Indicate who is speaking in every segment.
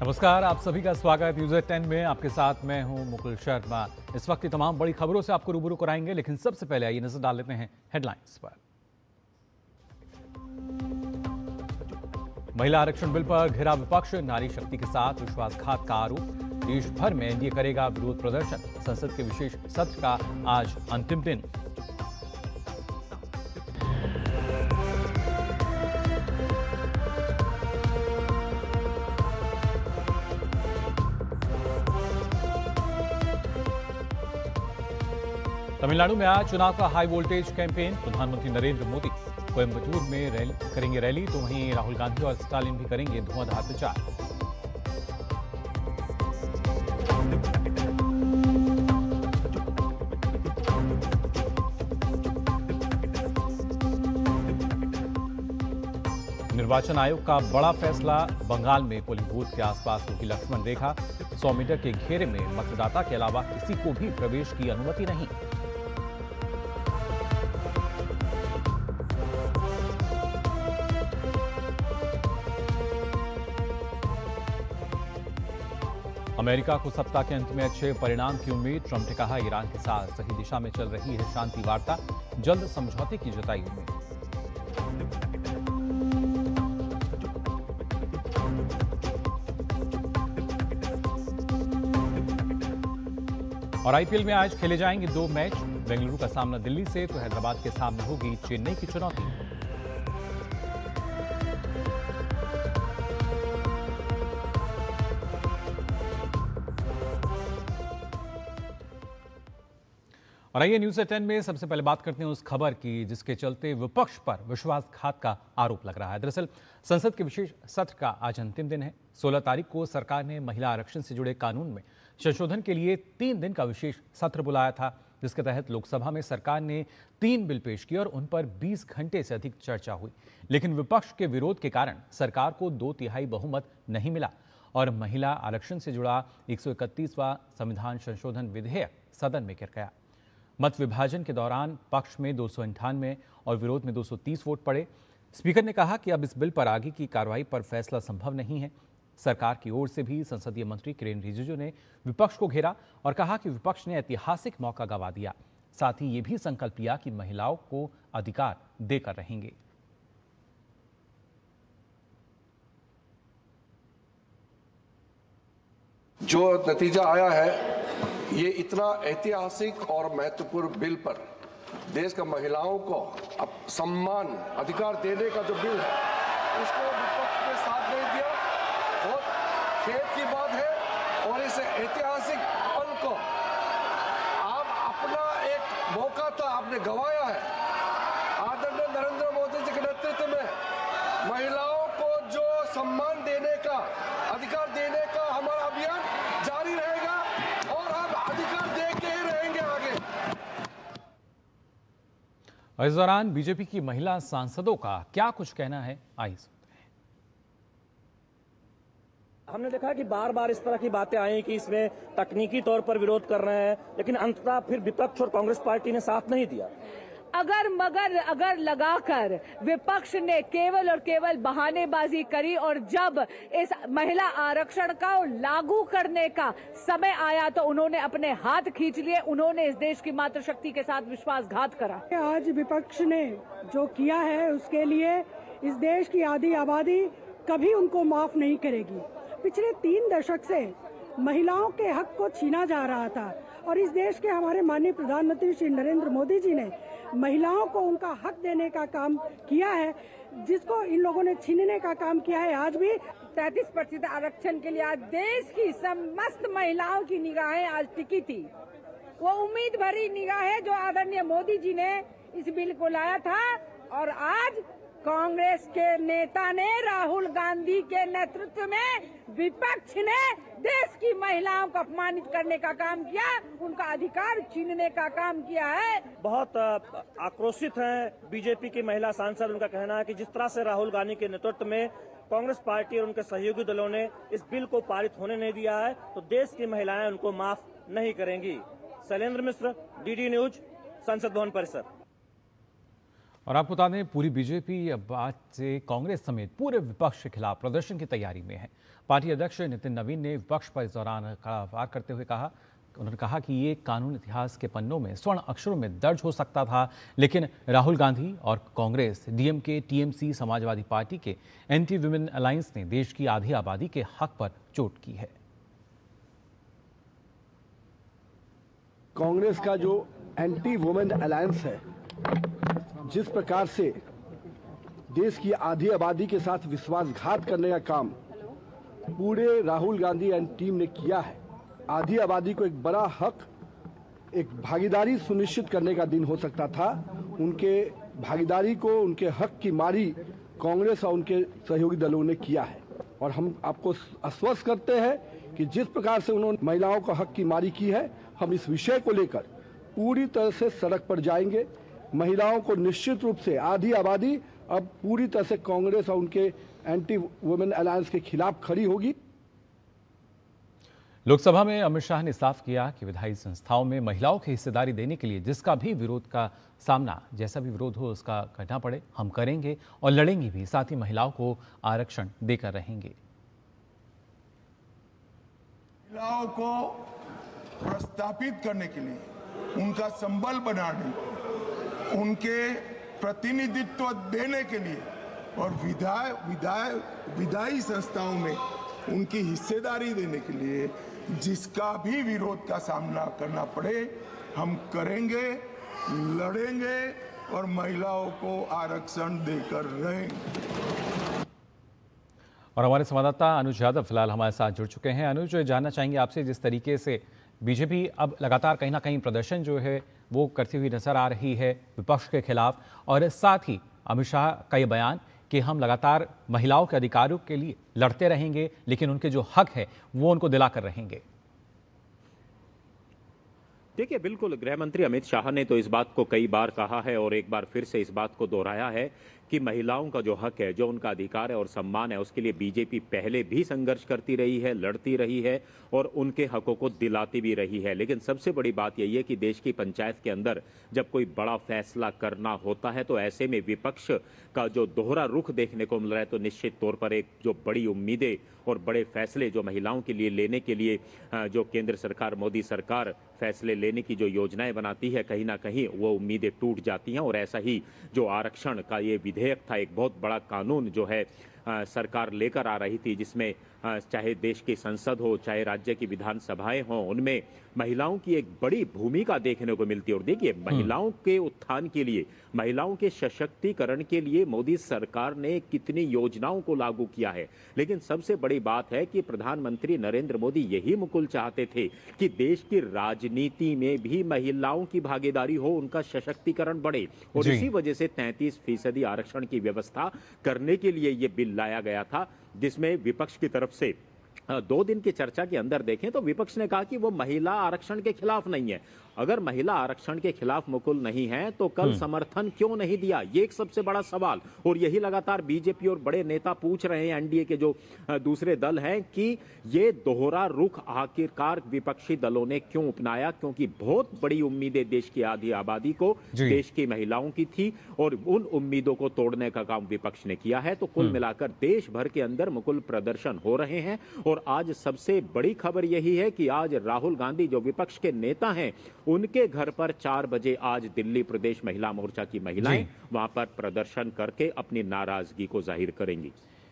Speaker 1: नमस्कार, आप सभी का स्वागत न्यूज़ 10 में। आपके साथ मैं हूं मुकुल शर्मा। इस वक्त की तमाम बड़ी खबरों से आपको रूबरू कराएंगे, लेकिन सबसे पहले आइए नजर डाल लेते हैं हेडलाइंस पर। महिला आरक्षण बिल पर घिरा विपक्ष, नारी शक्ति के साथ विश्वासघात का आरोप। देश भर में एनडीए करेगा विरोध प्रदर्शन। संसद के विशेष सत्र का आज अंतिम दिन। तमिलनाडु में आज चुनाव का हाई वोल्टेज कैंपेन। प्रधानमंत्री नरेंद्र मोदी कोयम्बटूर में करेंगे रैली, तो वहीं राहुल गांधी और स्टालिन भी करेंगे धुआंधार प्रचार। निर्वाचन आयोग का बड़ा फैसला। बंगाल में पोलिंग बूथ के आसपास होगी लक्ष्मण रेखा। 100 मीटर के घेरे में मतदाता के अलावा किसी को भी प्रवेश की अनुमति नहीं। अमेरिका को सप्ताह के अंत में अच्छे परिणाम की उम्मीद। ट्रंप ने कहा, ईरान के साथ सही दिशा में चल रही है शांति वार्ता, जल्द समझौते की जताई उम्मीद। और आईपीएल में आज खेले जाएंगे 2 मैच। बेंगलुरु का सामना दिल्ली से, तो हैदराबाद के सामने होगी चेन्नई की चुनौती। और आइए न्यूज़ 10 में सबसे पहले बात करते हैं उस खबर की जिसके चलते विपक्ष पर विश्वासघात का आरोप लग रहा है। दरअसल संसद के विशेष सत्र का आज अंतिम दिन है। 16 तारीख को सरकार ने महिला आरक्षण से जुड़े कानून में संशोधन के लिए 3 दिन का विशेष सत्र बुलाया था, जिसके तहत लोकसभा में सरकार ने 3 बिल पेश किए और उन पर 20 घंटे से अधिक चर्चा हुई। लेकिन विपक्ष के विरोध के कारण सरकार को 2/3 बहुमत नहीं मिला और महिला आरक्षण से जुड़ा 131वां संविधान संशोधन विधेयक सदन में गिर गया। मत विभाजन के दौरान पक्ष में 298 और विरोध में 230 वोट पड़े। स्पीकर ने कहा कि अब इस बिल पर आगे की कार्रवाई पर फैसला संभव नहीं है। सरकार की ओर से भी संसदीय मंत्री किरेन रिजिजू ने विपक्ष को घेरा और कहा कि विपक्ष ने ऐतिहासिक मौका गंवा दिया। साथ ही ये भी संकल्प लिया कि महिलाओं को अधिकार देकर रहेंगे।
Speaker 2: जो नतीजा आया है, ये इतना ऐतिहासिक और महत्वपूर्ण बिल पर देश का महिलाओं को अब सम्मान अधिकार देने का जो बिल है, उसको विपक्ष ने साथ नहीं दिया। बहुत खेद की बात है और इस ऐतिहासिक पल को आप अपना एक मौका था, आपने गंवाया है। आदरणीय नरेंद्र मोदी जी के नेतृत्व में महिलाओं को जो सम्मान देने का, अधिकार देने का हमारा अभियान जारी रहेगा और हम अधिकार दे के ही रहेंगे आगे।
Speaker 1: इस दौरान बीजेपी की महिला सांसदों का क्या कुछ कहना है, आइए सुनते हैं।
Speaker 3: हमने देखा कि बार बार इस तरह की बातें आई कि इसमें तकनीकी तौर पर विरोध कर रहे हैं, लेकिन अंततः फिर विपक्ष और कांग्रेस पार्टी ने साथ नहीं दिया।
Speaker 4: अगर लगाकर विपक्ष ने केवल और केवल बहानेबाजी करी और जब इस महिला आरक्षण का लागू करने का समय आया तो उन्होंने अपने हाथ खींच लिए। उन्होंने इस देश की मातृशक्ति के साथ विश्वासघात करा।
Speaker 5: आज विपक्ष ने जो किया है उसके लिए इस देश की आधी आबादी कभी उनको माफ नहीं करेगी। पिछले 3 दशक से महिलाओं के हक को छीना जा रहा था और इस देश के हमारे माननीय प्रधानमंत्री श्री नरेंद्र मोदी जी ने महिलाओं को उनका हक देने का काम किया है, जिसको इन लोगों ने छीनने का काम किया है। आज भी
Speaker 4: 33% आरक्षण के लिए आज देश की समस्त महिलाओं की निगाहें आज टिकी थी। वो उम्मीद भरी निगाहें जो आदरणीय मोदी जी ने इस बिल को लाया था और आज कांग्रेस के नेता ने, राहुल गांधी के नेतृत्व में विपक्ष ने देश की महिलाओं को अपमानित करने का काम किया, उनका अधिकार छीनने का काम किया है।
Speaker 3: बहुत आक्रोशित हैं बीजेपी की महिला सांसद। उनका कहना है कि जिस तरह से राहुल गांधी के नेतृत्व में कांग्रेस पार्टी और उनके सहयोगी दलों ने इस बिल को पारित होने नहीं दिया है, तो देश की महिलाएं उनको माफ नहीं करेंगी। शैलेंद्र मिश्र, डीडी न्यूज, संसद भवन परिसर।
Speaker 1: और आपको बता दें, पूरी बीजेपी अब आज से कांग्रेस समेत पूरे विपक्ष के खिलाफ प्रदर्शन की तैयारी में है। पार्टी अध्यक्ष नितिन नवीन ने विपक्ष पर इस दौरान कड़ा वार करते हुए उन्होंने कहा कि ये कानून इतिहास के पन्नों में स्वर्ण अक्षरों में दर्ज हो सकता था, लेकिन राहुल गांधी और Congress, DMK, TMC, Samajwadi party के एंटी वुमेन अलायंस ने देश की आधी आबादी के हक पर चोट की है।
Speaker 6: कांग्रेस का जो एंटी वुमेन अलायंस है, जिस प्रकार से देश की आधी आबादी के साथ विश्वासघात करने का काम पूरे राहुल गांधी एंड टीम ने किया है, आधी आबादी को एक बड़ा हक, एक भागीदारी सुनिश्चित करने का दिन हो सकता था। उनके भागीदारी को, उनके हक की मारी कांग्रेस और उनके सहयोगी दलों ने किया है। और हम आपको आश्वस्त करते हैं कि जिस प्रकार से उन्होंने महिलाओं को हक की मारी की है, हम इस विषय को लेकर पूरी तरह से सड़क पर जाएंगे। महिलाओं को निश्चित रूप से आधी आबादी अब पूरी तरह से कांग्रेस और उनके एंटी वुमेन अलायंस के खिलाफ खड़ी होगी।
Speaker 1: लोकसभा में अमित शाह ने साफ किया कि विधायी संस्थाओं में महिलाओं की हिस्सेदारी देने के लिए जिसका भी विरोध का सामना, जैसा भी विरोध हो उसका करना पड़े, हम करेंगे और लड़ेंगे भी, साथ ही महिलाओं को आरक्षण देकर रहेंगे।
Speaker 7: महिलाओं को प्रस्थापित करने के लिए, उनका संबल बनाने, उनके प्रतिनिधित्व देने के लिए और विधायी संस्थाओं में उनकी हिस्सेदारी देने के लिए जिसका भी विरोध का सामना करना पड़े, हम करेंगे, लड़ेंगे और महिलाओं को आरक्षण देकर रहेंगे।
Speaker 1: और हमारे संवाददाता अनुज यादव फिलहाल हमारे साथ जुड़ चुके हैं। अनुज, जानना चाहेंगे आपसे, जिस तरीके से बीजेपी अब लगातार कहीं ना कहीं प्रदर्शन जो है वो करती हुई नजर आ रही है विपक्ष के खिलाफ, और साथ ही अमित शाह का ये बयान कि हम लगातार महिलाओं के अधिकारों के लिए लड़ते रहेंगे, लेकिन उनके जो हक है वो उनको दिलाकर रहेंगे।
Speaker 8: देखिए, बिल्कुल गृह मंत्री अमित शाह ने तो इस बात को कई बार कहा है और एक बार फिर से इस बात को दोहराया है कि महिलाओं का जो हक है, जो उनका अधिकार है और सम्मान है, उसके लिए बीजेपी पहले भी संघर्ष करती रही है, लड़ती रही है और उनके हकों को दिलाती भी रही है। लेकिन सबसे बड़ी बात यही है कि देश की पंचायत के अंदर जब कोई बड़ा फैसला करना होता है तो ऐसे में विपक्ष का जो दोहरा रुख देखने को मिल रहा है, तो निश्चित तौर पर एक जो बड़ी उम्मीदें और बड़े फैसले जो महिलाओं के लिए लेने के लिए जो केंद्र सरकार, मोदी सरकार फैसले लेने की जो योजनाएं बनाती है, कहीं ना कहीं वो उम्मीदें टूट जाती हैं। और ऐसा ही जो आरक्षण का ये विधेयक था, एक बहुत बड़ा कानून जो है सरकार लेकर आ रही थी, जिसमें चाहे देश की संसद हो, चाहे राज्य की विधानसभाएं हों, उनमें महिलाओं की एक बड़ी भूमिका देखने को मिलती है। और देखिए, महिलाओं के उत्थान के लिए, महिलाओं के सशक्तिकरण के लिए मोदी सरकार ने कितनी योजनाओं को लागू किया है। लेकिन सबसे बड़ी बात है कि प्रधानमंत्री नरेंद्र मोदी यही मुकुल चाहते थे कि देश की राजनीति में भी महिलाओं की भागीदारी हो, उनका सशक्तिकरण बढ़े, और इसी वजह से 33% आरक्षण की व्यवस्था करने के लिए ये बिल लाया गया था, जिसमें विपक्ष की तरफ से 2 दिन की चर्चा के अंदर देखें तो विपक्ष ने कहा कि वो महिला आरक्षण के खिलाफ नहीं है। अगर महिला आरक्षण के खिलाफ मुकुल नहीं है तो कल समर्थन क्यों नहीं दिया, ये एक सबसे बड़ा सवाल। और यही लगातार बीजेपी और बड़े नेता पूछ रहे हैं, एनडीए के जो दूसरे दल हैं, कि ये दोहरा रुख आखिरकार विपक्षी दलों ने क्यों अपनाया, क्योंकि बहुत बड़ी उम्मीदें देश की आधी आबादी को, देश की महिलाओं की थी, और उन उम्मीदों को तोड़ने का काम विपक्ष ने किया है। तो कुल मिलाकर देश भर के अंदर मुकुल प्रदर्शन हो रहे हैं। और आज सबसे बड़ी खबर यही है कि आज राहुल गांधी जो विपक्ष के नेता हैं, उनके घर पर 4 बजे आज दिल्ली प्रदेश महिला मोर्चा की महिलाएं वहां पर प्रदर्शन करके अपनी नाराजगी को जाहिर करेंगी।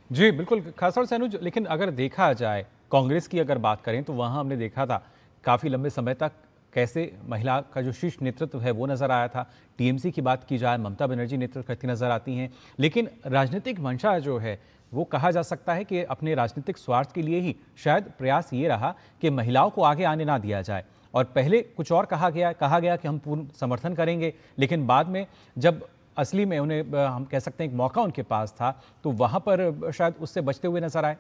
Speaker 1: जी बिल्कुल, खासतौर से अनुज, लेकिन अगर देखा जाए कांग्रेस की अगर बात करें तो वहां हमने देखा था काफी लंबे समय तक कैसे महिला का जो शीर्ष नेतृत्व है वो नजर आया था। टीएमसी की बात की जाए, ममता बनर्जी नेतृत्व करती नजर आती हैं, लेकिन राजनीतिक मंशा जो है वो कहा जा सकता है कि अपने राजनीतिक स्वार्थ के लिए ही शायद प्रयास ये रहा कि महिलाओं को आगे आने ना दिया जाए। और पहले कुछ और कहा गया कि हम पूर्ण समर्थन करेंगे, लेकिन बाद में जब असली में उन्हें हम कह सकते हैं एक मौका उनके पास था तो वहां पर शायद उससे बचते हुए नजर आए।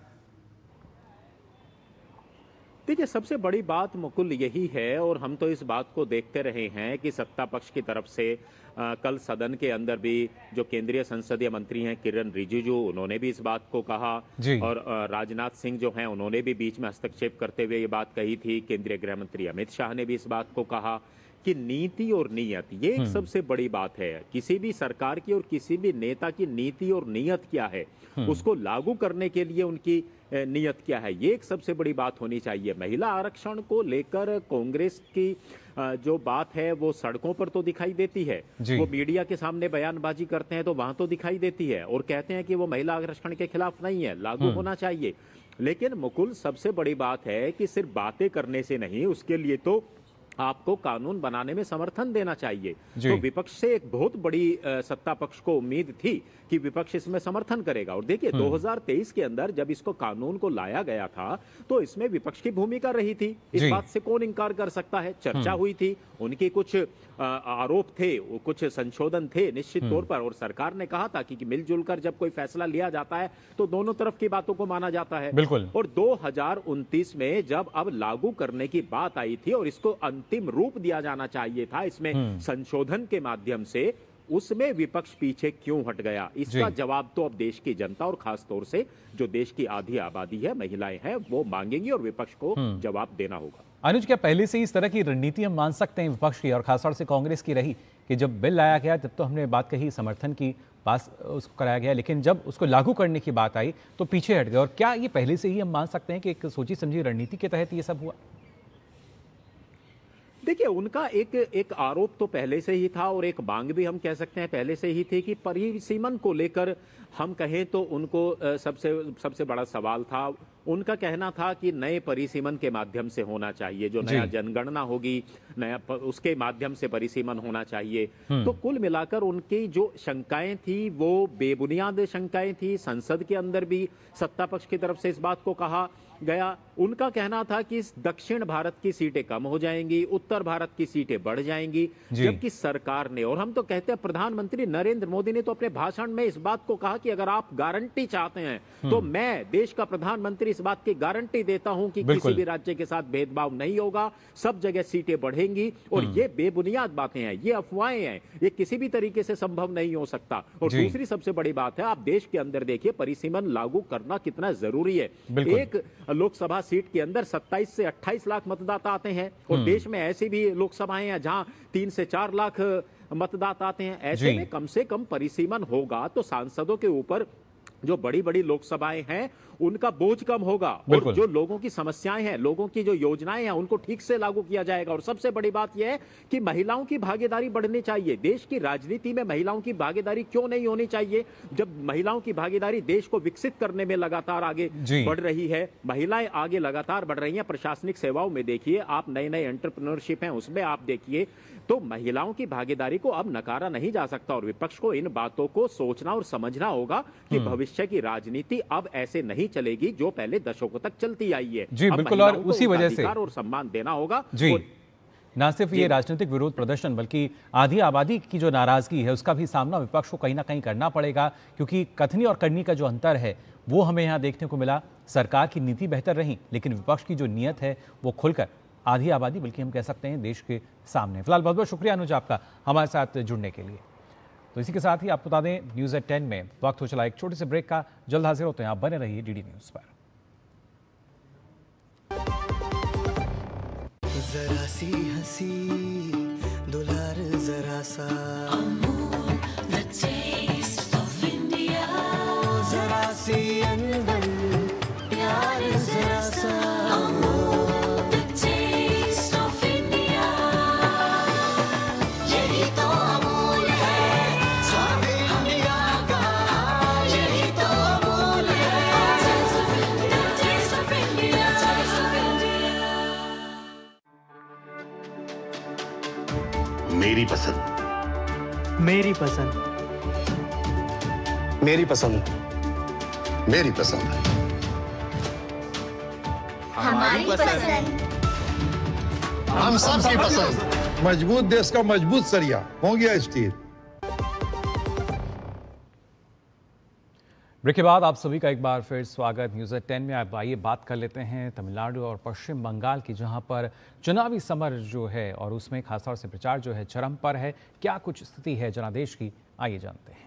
Speaker 8: देखिए, सबसे बड़ी बात मुकुल यही है, और हम तो इस बात को देखते रहे हैं कि सत्ता पक्ष की तरफ से कल सदन के अंदर भी जो केंद्रीय संसदीय मंत्री हैं किरण रिजिजू, उन्होंने भी इस बात को कहा, और राजनाथ सिंह जो हैं उन्होंने भी बीच में हस्तक्षेप करते हुए ये बात कही थी। केंद्रीय गृह मंत्री अमित शाह ने भी इस बात को कहा कि नीति और नियत ये एक सबसे बड़ी बात है। किसी भी सरकार की और किसी भी नेता की नीति और नियत क्या है, उसको लागू करने के लिए उनकी नियत क्या है, ये एक सबसे बड़ी बात होनी चाहिए। महिला आरक्षण को लेकर कांग्रेस की जो बात है वो सड़कों पर तो दिखाई देती है, वो मीडिया के सामने बयानबाजी करते हैं तो वहां तो दिखाई देती है, और कहते हैं कि वो महिला आरक्षण के खिलाफ नहीं है, लागू होना चाहिए। लेकिन मुकुल, सबसे बड़ी बात है कि सिर्फ बातें करने से नहीं, उसके लिए तो आपको कानून बनाने में समर्थन देना चाहिए। तो विपक्ष से एक बहुत बड़ी सत्ता पक्ष को उम्मीद थी कि विपक्ष इसमें समर्थन करेगा। और देखिए 2023 के अंदर जब इसको कानून को लाया गया था तो इसमें विपक्ष की भूमिका रही थी, इस बात से कौन इनकार कर सकता है। चर्चा हुई थी, उनके कुछ आरोप थे, कुछ संशोधन थे निश्चित तौर पर, और सरकार ने कहा था कि मिलजुल कर जब कोई फैसला लिया जाता है तो दोनों तरफ की बातों को माना जाता है।
Speaker 1: बिल्कुल।
Speaker 8: और 2029 में जब अब लागू करने की बात आई थी और इसको अंतिम रूप दिया जाना चाहिए था इसमें संशोधन के माध्यम से, उसमें विपक्ष पीछे क्यों हट गया? इसका जवाब तो अब देश की जनता और खास तौर से जो देश की आधी आबादी है, महिलाएं हैं, वो मांगेंगी और विपक्ष को जवाब देना होगा।
Speaker 1: अनुज, क्या पहले से ही इस तरह की रणनीति हम मान सकते हैं विपक्ष की और खासतौर से कांग्रेस की रही कि जब बिल लाया गया तब तो हमने बात कही, समर्थन की पास उसको कराया गया, लेकिन जब उसको लागू करने की बात आई तो पीछे हट गए? और क्या ये पहले से ही हम मान सकते हैं कि एक सोची समझी रणनीति के तहत ये सब हुआ?
Speaker 8: देखिए, उनका एक आरोप तो पहले से ही था और एक मांग भी हम कह सकते हैं पहले से ही थी कि परिसीमन को लेकर हम कहें तो उनको सबसे बड़ा सवाल था। उनका कहना था कि नए परिसीमन के माध्यम से होना चाहिए, जो नया जनगणना होगी नया उसके माध्यम से परिसीमन होना चाहिए। तो कुल मिलाकर उनकी जो शंकाएं थी वो बेबुनियाद शंकाएं थी। संसद के अंदर भी सत्ता पक्ष की तरफ से इस बात को कहा गया। उनका कहना था कि दक्षिण भारत की सीटें कम हो जाएंगी, उत्तर भारत की सीटें बढ़ जाएंगी, जबकि सरकार ने, और हम तो कहते हैं प्रधानमंत्री नरेंद्र मोदी ने तो अपने भाषण में इस बात को कहा कि अगर आप गारंटी चाहते हैं तो मैं देश का प्रधानमंत्री इस बात की गारंटी देता हूं कि किसी भी राज्य के साथ भेदभाव नहीं होगा, सब जगह सीटें बढ़ेंगी। और ये बेबुनियाद बातें हैं, ये अफवाहें हैं, ये किसी भी तरीके से संभव नहीं हो सकता। और दूसरी सबसे बड़ी बात है, आप देश के अंदर देखिए परिसीमन लागू करना कितना जरूरी है। एक लोकसभा सीट के अंदर 27 से 28 लाख मतदाता आते हैं, और देश में ऐसी भी लोकसभाएं हैं जहां 3 से 4 लाख मतदाता आते हैं। ऐसे में कम से कम परिसीमन होगा तो सांसदों के ऊपर जो बड़ी बड़ी लोकसभाएं हैं उनका बोझ कम होगा, और जो लोगों की समस्याएं हैं, लोगों की जो योजनाएं हैं, उनको ठीक से लागू किया जाएगा। और सबसे बड़ी बात यह है कि महिलाओं की भागीदारी बढ़नी चाहिए। देश की राजनीति में महिलाओं की भागीदारी क्यों नहीं होनी चाहिए, जब महिलाओं की भागीदारी देश को विकसित करने में लगातार आगे बढ़ रही है। महिलाएं आगे लगातार बढ़ रही हैं। प्रशासनिक सेवाओं में देखिए आप, नए नए एंटरप्रेन्योरशिप हैं उसमें आप देखिए, तो महिलाओं की भागीदारी को अब नकारा नहीं जा सकता। और विपक्ष को इन बातों को सोचना और समझना होगा कि भविष्य की राजनीति अब ऐसे नहीं चलेगी जो पहले दशकों तक चलती आई है।
Speaker 1: जी बिल्कुल, और उसी वजह से
Speaker 8: और सम्मान देना होगा।
Speaker 1: जी, ना सिर्फ ये राजनीतिक विरोध प्रदर्शन बल्कि आधी आबादी की जो नाराजगी है उसका भी सामना विपक्ष को कहीं ना कहीं करना पड़ेगा, क्योंकि कथनी और करनी का जो अंतर है वो हमें यहाँ देखने को मिला। सरकार की नीति बेहतर रही, लेकिन विपक्ष की जो नीयत है वो खुलकर आधी आबादी बल्कि हम कह सकते हैं देश के सामने। फिलहाल बहुत बहुत शुक्रिया अनुज आपका हमारे साथ जुड़ने के लिए। तो इसी के साथ ही आपको बता दें न्यूज़ एट 10 में वक्त हो चला एक छोटे से ब्रेक का। जल्द हाजिर होते हैं, आप बने रहिए डीडी न्यूज़ पर।
Speaker 9: जरा सी हंसी दुलार जरा सा, जरा सी अनबन प्यार जरा सा, यही तो अमूल है स्वाद इंडिया का, यही तो अमूल है टेस्ट ऑफ इंडिया।
Speaker 10: मेरी पसंद,
Speaker 9: मेरी पसंद,
Speaker 10: मेरी पसंद, मेरी पसंद है।
Speaker 11: हमारी पसंद,
Speaker 10: हम सबकी पसंद।
Speaker 12: मजबूत देश का मजबूत सरिया हो गया स्टील।
Speaker 1: ब्रेक के बाद आप सभी का एक बार फिर स्वागत न्यूज़ एट 10 में। आप आइए बात कर लेते हैं तमिलनाडु और पश्चिम बंगाल की, जहां पर चुनावी समर जो है और उसमें खासतौर से प्रचार जो है चरम पर है। क्या कुछ स्थिति है जनादेश की, आइए जानते हैं।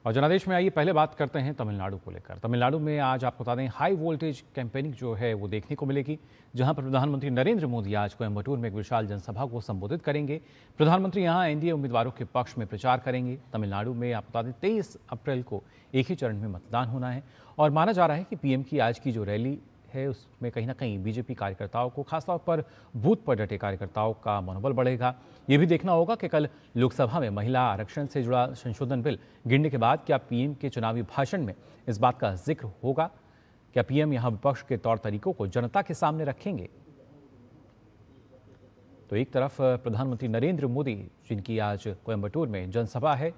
Speaker 1: और जनादेश में आइए पहले बात करते हैं तमिलनाडु को लेकर। तमिलनाडु में आज आपको बता दें हाई वोल्टेज कैंपेनिंग जो है वो देखने को मिलेगी, जहां पर प्रधानमंत्री नरेंद्र मोदी आज कोयम्बटूर में एक विशाल जनसभा को संबोधित करेंगे। प्रधानमंत्री यहां एनडीए उम्मीदवारों के पक्ष में प्रचार करेंगे। तमिलनाडु में आपको बता दें 23 अप्रैल को एक ही चरण में मतदान होना है और माना जा रहा है कि पीएम की आज की जो रैली है उसमें कहीं ना कहीं बीजेपी कार्यकर्ताओं को, खासतौर पर बूथ पर डटे कार्यकर्ताओं का मनोबल बढ़ेगा। ये भी देखना होगा कि कल लोकसभा में महिला आरक्षण से जुड़ा संशोधन बिल गिरने के बाद क्या पीएम के चुनावी भाषण में इस बात का जिक्र होगा? क्या पीएम यहां विपक्ष के तौर तरीकों को जनता के सामने रखेंगे? तो एक तरफ प्रधानमंत्री नरेंद्र मोदी जिनकी आज कोयम्बटूर में जनसभा है,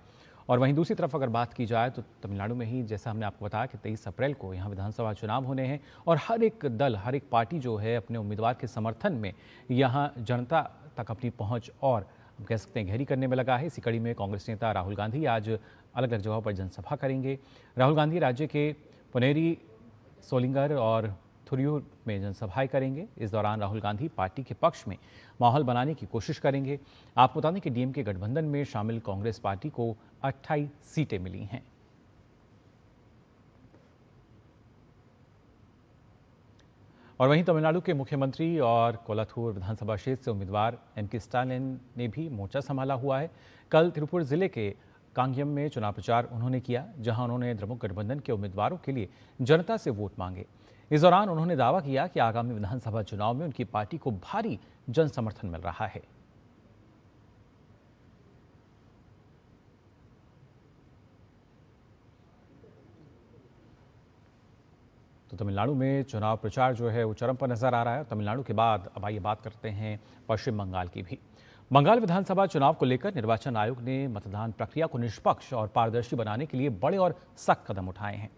Speaker 1: और वहीं दूसरी तरफ अगर बात की जाए तो तमिलनाडु में ही जैसा हमने आपको बताया कि 23 अप्रैल को यहाँ विधानसभा चुनाव होने हैं और हर एक दल, हर एक पार्टी जो है अपने उम्मीदवार के समर्थन में यहाँ जनता तक अपनी पहुँच और हम कह सकते हैं गहरी करने में लगा है। इसी कड़ी में कांग्रेस नेता राहुल गांधी आज अलग अलग जगहों पर जनसभा करेंगे। राहुल गांधी राज्य के पुनेरी, सोलिंगर और थुरियूर में जनसभाएं करेंगे। इस दौरान राहुल गांधी पार्टी के पक्ष में माहौल बनाने की कोशिश करेंगे। आपको बता दें कि डीएमके गठबंधन में शामिल कांग्रेस पार्टी को 28 सीटें मिली हैं। और वहीं तमिलनाडु के मुख्यमंत्री और कोलाथूर विधानसभा क्षेत्र से उम्मीदवार एमके स्टालिन ने भी मोर्चा संभाला हुआ है। कल तिरुपुर जिले के कांगयम में चुनाव प्रचार उन्होंने किया, जहां उन्होंने द्रमुक गठबंधन के उम्मीदवारों के लिए जनता से वोट मांगे। इस दौरान उन्होंने दावा किया कि आगामी विधानसभा चुनाव में उनकी पार्टी को भारी जन समर्थन मिल रहा है। तो तमिलनाडु में चुनाव प्रचार जो है वो चरम पर नजर आ रहा है। तमिलनाडु के बाद अब आइए बात करते हैं पश्चिम बंगाल की भी। बंगाल विधानसभा चुनाव को लेकर निर्वाचन आयोग ने मतदान प्रक्रिया को निष्पक्ष और पारदर्शी बनाने के लिए बड़े और सख्त कदम उठाए हैं।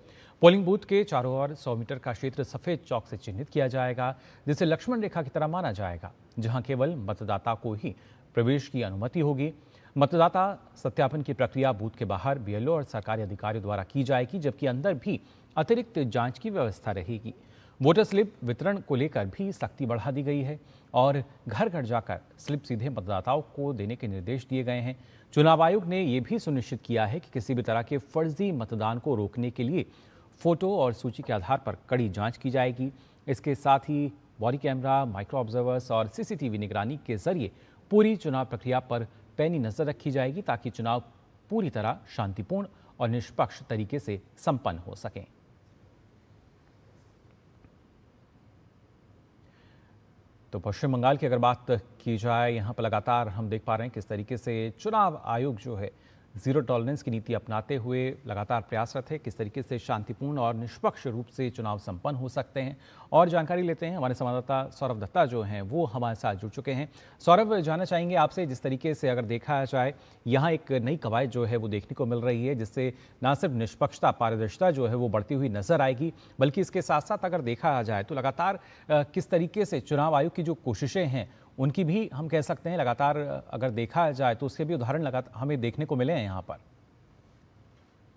Speaker 1: पोलिंग बूथ के चारों ओर 100 मीटर का क्षेत्र सफेद चौक से चिन्हित किया जाएगा, जिसे लक्ष्मण रेखा की तरह माना जाएगा, जहां केवल मतदाता को ही प्रवेश की अनुमति होगी। मतदाता सत्यापन की प्रक्रिया बूथ के बाहर बीएलओ और सरकारी अधिकारियों द्वारा की जाएगी, जबकि अंदर भी अतिरिक्त जांच की व्यवस्था रहेगी। वोटर स्लिप वितरण को लेकर भी सख्ती बढ़ा दी गई है और घर घर जाकर स्लिप सीधे मतदाताओं को देने के निर्देश दिए गए हैं। चुनाव आयोग ने यह भी सुनिश्चित किया है कि किसी भी तरह के फर्जी मतदान को रोकने के लिए फोटो और सूची के आधार पर कड़ी जांच की जाएगी। इसके साथ ही बॉडी कैमरा, माइक्रो ऑब्जर्वर्स और सीसीटीवी निगरानी के जरिए पूरी चुनाव प्रक्रिया पर पैनी नजर रखी जाएगी, ताकि चुनाव पूरी तरह शांतिपूर्ण और निष्पक्ष तरीके से संपन्न हो सकें। तो पश्चिम बंगाल की अगर बात की जाए, यहाँ पर लगातार हम देख पा रहे हैं किस तरीके से चुनाव आयोग जो है जीरो टॉलरेंस की नीति अपनाते हुए लगातार प्रयासरत है, किस तरीके से शांतिपूर्ण और निष्पक्ष रूप से चुनाव संपन्न हो सकते हैं। और जानकारी लेते हैं, हमारे संवाददाता सौरभ दत्ता जो हैं वो हमारे साथ जुड़ चुके हैं। सौरभ, जानना चाहेंगे आपसे, जिस तरीके से अगर देखा जाए यहाँ एक नई कवायद जो है वो देखने को मिल रही है, जिससे न सिर्फ निष्पक्षता, पारदर्शिता जो है वो बढ़ती हुई नजर आएगी, बल्कि इसके साथ साथ अगर देखा जाए तो लगातार किस तरीके से चुनाव आयोग की जो कोशिशें हैं उनकी भी हम कह सकते हैं लगातार अगर देखा जाए तो उसके भी उदाहरण लगातार हमें देखने को मिले हैं यहाँ पर।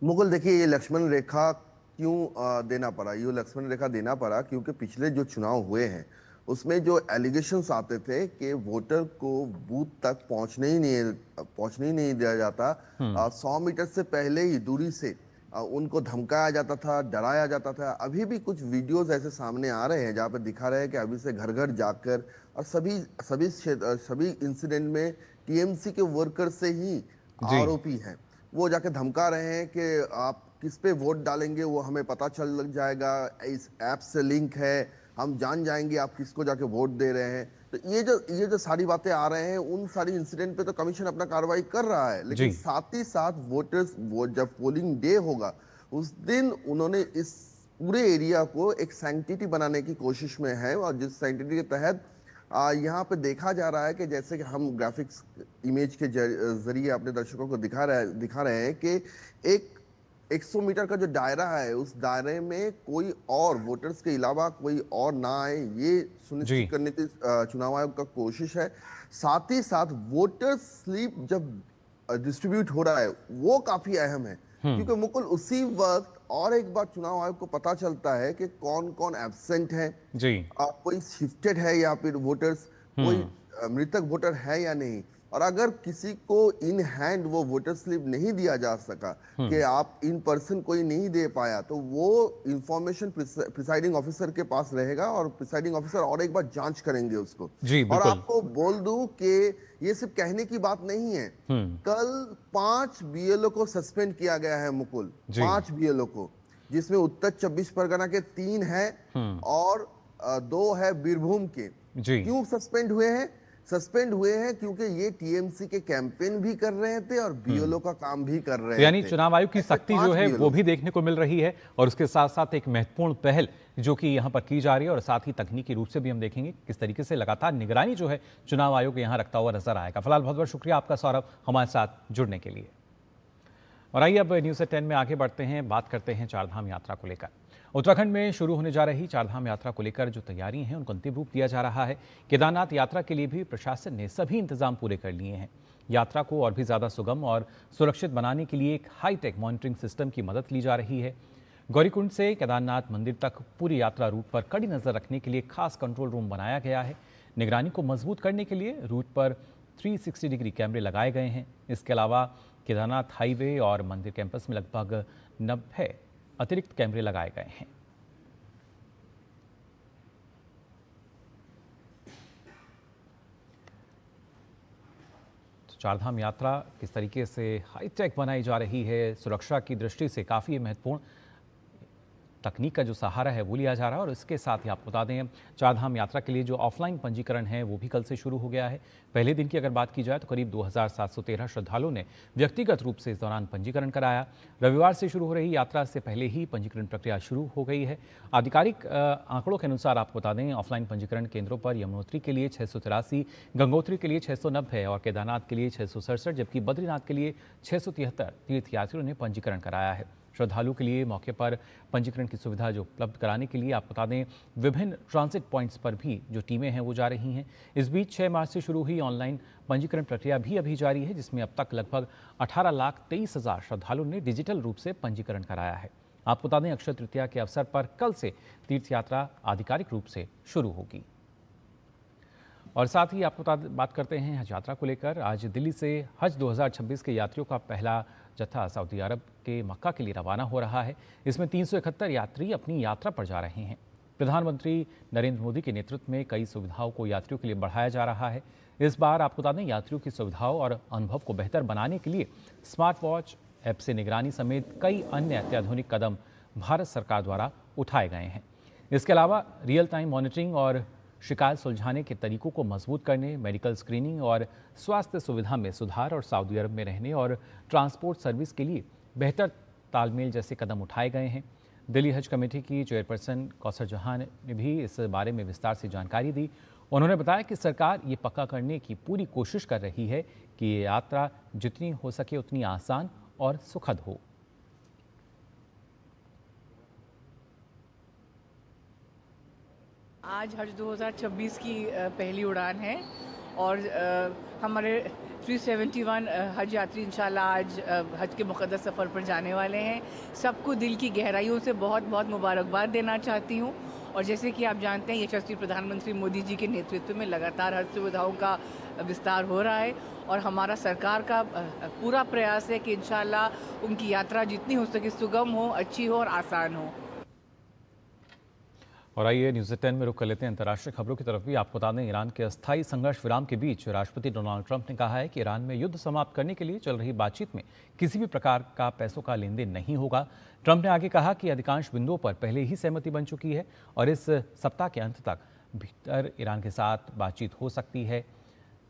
Speaker 13: मुगल, देखिए ये लक्ष्मण रेखा क्यों देना पड़ा? ये लक्ष्मण रेखा देना पड़ा क्योंकि पिछले जो चुनाव हुए हैं उसमें जो एलिगेशंस आते थे कि वोटर को बूथ तक पहुंचने ही नहीं दिया जाता, 100 मीटर से पहले ही दूरी से उनको धमकाया जाता था, डराया जाता था। अभी भी कुछ वीडियोस ऐसे सामने आ रहे हैं जहाँ पर दिखा रहे हैं कि अभी से घर घर जाकर और सभी इंसिडेंट में टीएमसी के वर्कर से ही आरोपी हैं, वो जाके धमका रहे हैं कि आप किस पे वोट डालेंगे वो हमें पता चल लग जाएगा, इस ऐप से लिंक है, हम जान जाएंगे आप किसको जाके वोट दे रहे हैं। तो ये जो सारी बातें आ रहे हैं, उन सारी इंसिडेंट पे तो कमीशन अपना कार्रवाई कर रहा है, लेकिन साथ ही साथ जब पोलिंग डे होगा उस दिन उन्होंने इस पूरे एरिया को एक सैंक्टिटी बनाने की कोशिश में है, और जिस सैंक्टिटी के तहत यहाँ पे देखा जा रहा है कि जैसे कि हम ग्राफिक्स इमेज के जरिए अपने दर्शकों को दिखा रहे हैं कि एक 100 मीटर का जो दायरा है उस दायरे में कोई और वोटर्स के अलावा कोई और ना आए, ये सुनिश्चित करने की चुनाव आयोग का कोशिश है। साथ ही साथ वोटर स्लिप जब डिस्ट्रीब्यूट हो रहा है वो काफी अहम है, क्योंकि मुकुल उसी वक्त और एक बार चुनाव आयोग को पता चलता है कि कौन कौन एब्सेंट है, कोई शिफ्टेड है या फिर वोटर्स, कोई मृतक वोटर है या नहीं। और अगर किसी को इन हैंड वो वोटर स्लिप नहीं दिया जा सका कि आप इन पर्सन कोई नहीं दे पाया, तो वो इंफॉर्मेशन प्रिसाइडिंग ऑफिसर के पास रहेगा और प्रिसाइडिंग ऑफिसर और एक बार जांच करेंगे उसको।
Speaker 1: जी
Speaker 13: और
Speaker 1: बिल्कुल।
Speaker 13: आपको बोल दूं कि ये सिर्फ कहने की बात नहीं है। कल 5 बीएलओ को सस्पेंड किया गया है मुकुल, 5 बीएलओ को, जिसमें उत्तर 24 परगना के 3 है और 2 है बीरभूम के। क्यों सस्पेंड हुए हैं? सस्पेंड हुए हैं क्योंकि ये टीएमसी के कैंपेन भी कर रहे थे और बीएलओ का काम भी कर रहे थे।
Speaker 1: यानी चुनाव आयोग की सख्ती जो है वो भी देखने को मिल रही है, और उसके साथ साथ एक महत्वपूर्ण पहल जो कि यहाँ पर की जा रही है, और साथ ही तकनीकी रूप से भी हम देखेंगे किस तरीके से लगातार निगरानी जो है चुनाव आयोग यहाँ रखता हुआ नजर आएगा। फिलहाल बहुत बहुत शुक्रिया आपका सौरभ, हमारे साथ जुड़ने के लिए। और आइए अब न्यूज़ 10 में आगे बढ़ते हैं, बात करते हैं चारधाम यात्रा को लेकर। उत्तराखंड में शुरू होने जा रही चारधाम यात्रा को लेकर जो तैयारी हैं उनको अंतिम रूप दिया जा रहा है। केदारनाथ यात्रा के लिए भी प्रशासन ने सभी इंतजाम पूरे कर लिए हैं। यात्रा को और भी ज़्यादा सुगम और सुरक्षित बनाने के लिए एक हाईटेक मॉनिटरिंग सिस्टम की मदद ली जा रही है। गौरीकुंड से केदारनाथ मंदिर तक पूरी यात्रा रूट पर कड़ी नज़र रखने के लिए खास कंट्रोल रूम बनाया गया है। निगरानी को मजबूत करने के लिए रूट पर 360 डिग्री कैमरे लगाए गए हैं। इसके अलावा केदारनाथ हाईवे और मंदिर कैंपस में लगभग 90 अतिरिक्त कैमरे लगाए गए हैं। तो चारधाम यात्रा किस तरीके से हाईटेक बनाई जा रही है, सुरक्षा की दृष्टि से काफ़ी महत्वपूर्ण तकनीक का जो सहारा है वो लिया जा रहा है। और इसके साथ ही आपको बता दें, चारधाम यात्रा के लिए जो ऑफलाइन पंजीकरण है वो भी कल से शुरू हो गया है। पहले दिन की अगर बात की जाए तो करीब 2713 श्रद्धालुओं ने व्यक्तिगत रूप से इस दौरान पंजीकरण कराया। रविवार से शुरू हो रही यात्रा से पहले ही पंजीकरण प्रक्रिया शुरू हो गई है। आधिकारिक आंकड़ों के अनुसार आपको बता दें, ऑफलाइन पंजीकरण केंद्रों पर यमुनोत्री के लिए 683, गंगोत्री के लिए 690 और केदारनाथ के लिए 667, जबकि बद्रीनाथ के लिए 673 तीर्थयात्रियों ने पंजीकरण कराया है। श्रद्धालु के लिए मौके पर पंजीकरण की सुविधा जो उपलब्ध कराने के लिए आप बता दें, विभिन्न ट्रांजिट पॉइंट्स पर भी जो टीमें हैं वो जा रही हैं। इस बीच 6 मार्च से शुरू हुई ऑनलाइन पंजीकरण प्रक्रिया भी अभी जारी है, जिसमें अब तक लगभग 18,23,000 श्रद्धालुओं ने डिजिटल रूप से पंजीकरण कराया है। आपको बता दें, अक्षय तृतीया के अवसर पर कल से तीर्थ यात्रा आधिकारिक रूप से शुरू होगी। और साथ ही आपको बात करते हैं हज यात्रा को लेकर। आज दिल्ली से हज 2026 के यात्रियों का पहला जत्था सऊदी अरब के मक्का के लिए रवाना हो रहा है। इसमें 371 यात्री अपनी यात्रा पर जा रहे हैं। प्रधानमंत्री नरेंद्र मोदी के नेतृत्व में कई सुविधाओं को यात्रियों के लिए बढ़ाया जा रहा है। इस बार आपको बता दें, यात्रियों की सुविधाओं और अनुभव को बेहतर बनाने के लिए स्मार्ट वॉच ऐप से निगरानी समेत कई अन्य अत्याधुनिक कदम भारत सरकार द्वारा उठाए गए हैं। इसके अलावा रियल टाइम मॉनिटरिंग और शिकायत सुलझाने के तरीकों को मजबूत करने, मेडिकल स्क्रीनिंग और स्वास्थ्य सुविधा में सुधार और सऊदी अरब में रहने और ट्रांसपोर्ट सर्विस के लिए बेहतर तालमेल जैसे कदम उठाए गए हैं। दिल्ली हज कमेटी की चेयरपर्सन कौसर जहां ने भी इस बारे में विस्तार से जानकारी दी। उन्होंने बताया कि सरकार ये पक्का करने की पूरी कोशिश कर रही है कि ये यात्रा जितनी हो सके उतनी आसान और सुखद हो।
Speaker 14: आज हज 2026 की पहली उड़ान है और हमारे 371 हज यात्री इंशाल्लाह आज हज के मुक़द्दस सफ़र पर जाने वाले हैं। सबको दिल की गहराइयों से बहुत बहुत मुबारकबाद देना चाहती हूँ। और जैसे कि आप जानते हैं, यशस्वी प्रधानमंत्री मोदी जी के नेतृत्व में लगातार हज सुविधाओं का विस्तार हो रहा है और हमारा सरकार का पूरा प्रयास है कि इंशाल्लाह उनकी यात्रा जितनी हो सके सुगम हो, अच्छी हो और आसान हो।
Speaker 1: और आइए न्यूज़ 10 में रुक कर लेते हैं अंतर्राष्ट्रीय खबरों की तरफ भी। आपको बता दें, ईरान के अस्थायी संघर्ष विराम के बीच राष्ट्रपति डोनाल्ड ट्रंप ने कहा है कि ईरान में युद्ध समाप्त करने के लिए चल रही बातचीत में किसी भी प्रकार का पैसों का लेन देन नहीं होगा। ट्रंप ने आगे कहा कि अधिकांश बिंदुओं पर पहले ही सहमति बन चुकी है और इस सप्ताह के अंत तक भीतर ईरान के साथ बातचीत हो सकती है।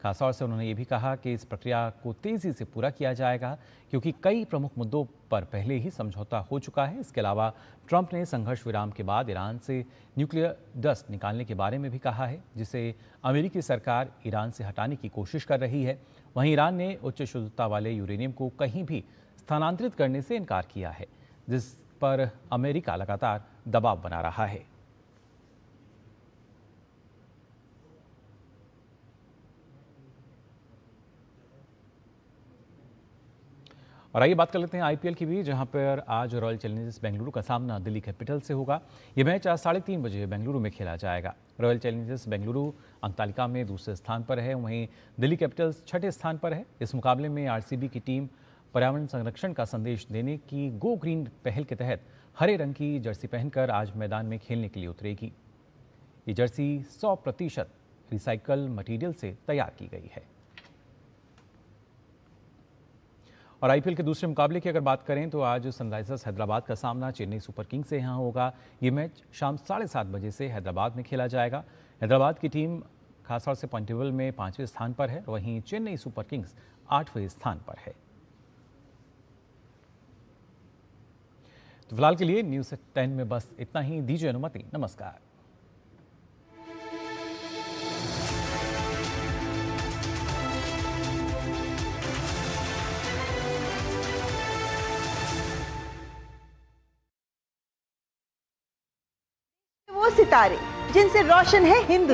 Speaker 1: खासतौर से उन्होंने ये भी कहा कि इस प्रक्रिया को तेज़ी से पूरा किया जाएगा क्योंकि कई प्रमुख मुद्दों पर पहले ही समझौता हो चुका है। इसके अलावा ट्रंप ने संघर्ष विराम के बाद ईरान से न्यूक्लियर डस्ट निकालने के बारे में भी कहा है, जिसे अमेरिकी सरकार ईरान से हटाने की कोशिश कर रही है। वहीं ईरान ने उच्च शुद्धता वाले यूरेनियम को कहीं भी स्थानांतरित करने से इनकार किया है, जिस पर अमेरिका लगातार दबाव बना रहा है। और आइए बात कर लेते हैं आईपीएल की भी, जहां पर आज रॉयल चैलेंजर्स बेंगलुरु का सामना दिल्ली कैपिटल से होगा। ये मैच आज 3:30 बजे बेंगलुरु में खेला जाएगा। रॉयल चैलेंजर्स बेंगलुरु अंक तालिका में दूसरे स्थान पर है, वहीं दिल्ली कैपिटल्स 6ठे स्थान पर है। इस मुकाबले में आरसीबी की टीम पर्यावरण संरक्षण का संदेश देने की गो ग्रीन पहल के तहत हरे रंग की जर्सी पहनकर आज मैदान में खेलने के लिए उतरेगी। ये जर्सी 100% रिसाइकल मटेरियल से तैयार की गई है। और आईपीएल के दूसरे मुकाबले की अगर बात करें तो आज सनराइजर्स हैदराबाद का सामना चेन्नई सुपर किंग्स से यहाँ होगा। ये मैच शाम 7:30 बजे से हैदराबाद में खेला जाएगा। हैदराबाद की टीम खासतौर से पॉइंट टेबल में 5वें स्थान पर है, वहीं चेन्नई सुपर किंग्स 8वें स्थान पर है। तो फिलहाल के लिए न्यूज़ 10 में बस इतना ही। दीजिए अनुमति। नमस्कार।
Speaker 15: वो सितारे जिनसे रोशन है हिंदू